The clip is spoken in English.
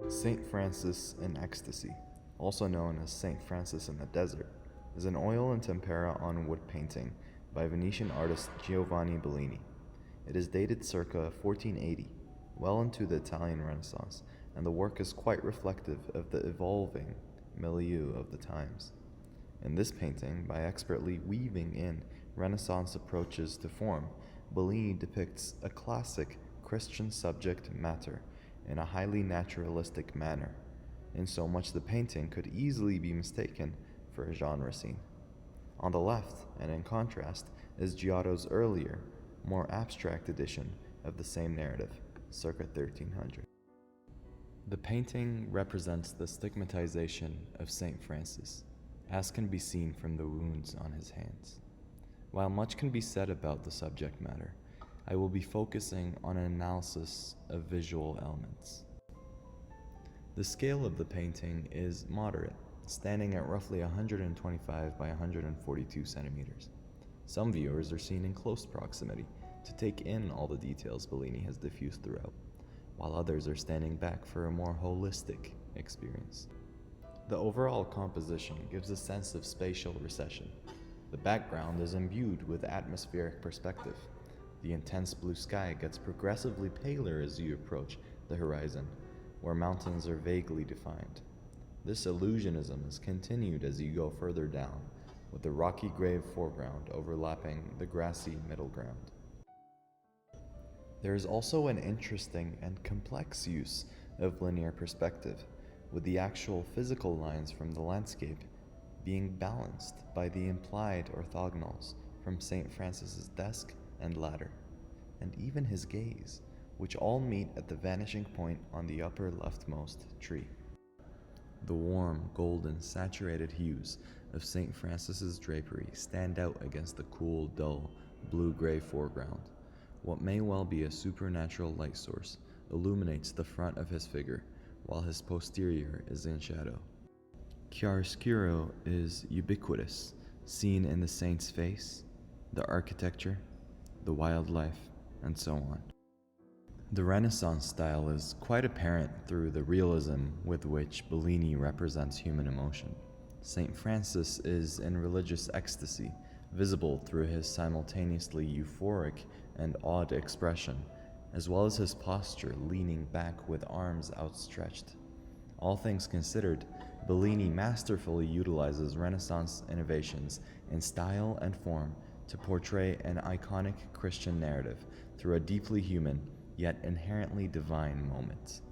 Saint Francis in Ecstasy, also known as Saint Francis in the Desert, is an oil and tempera on wood painting by Venetian artist Giovanni Bellini. It is dated circa 1480, well into the Italian Renaissance, and the work is quite reflective of the evolving milieu of the times. In this painting, by expertly weaving in Renaissance approaches to form, Bellini depicts a classic Christian subject matter in a highly naturalistic manner, in so much the painting could easily be mistaken for a genre scene. On the left, and in contrast, is Giotto's earlier, more abstract edition of the same narrative, circa 1300. The painting represents the stigmatization of Saint Francis, as can be seen from the wounds on his hands. While much can be said about the subject matter, I will be focusing on an analysis of visual elements. The scale of the painting is moderate, standing at roughly 125 by 142 centimeters. Some viewers are seen in close proximity to take in all the details Bellini has diffused throughout, while others are standing back for a more holistic experience. The overall composition gives a sense of spatial recession. The background is imbued with atmospheric perspective. The intense blue sky gets progressively paler as you approach the horizon, where mountains are vaguely defined. This illusionism is continued as you go further down, with the rocky gray foreground overlapping the grassy middle ground. There is also an interesting and complex use of linear perspective, with the actual physical lines from the landscape being balanced by the implied orthogonals from St. Francis's desk and ladder, and even his gaze, which all meet at the vanishing point on the upper leftmost tree. The warm, golden, saturated hues of St. Francis's drapery stand out against the cool, dull, blue-gray foreground. What may well be a supernatural light source illuminates the front of his figure, while his posterior is in shadow. Chiaroscuro is ubiquitous, seen in the saint's face, the architecture, the wildlife, and so on. The Renaissance style is quite apparent through the realism with which Bellini represents human emotion. St. Francis is in religious ecstasy, visible through his simultaneously euphoric and awed expression, as well as his posture leaning back with arms outstretched. All things considered, Bellini masterfully utilizes Renaissance innovations in style and form to portray an iconic Christian narrative through a deeply human, yet inherently divine moment.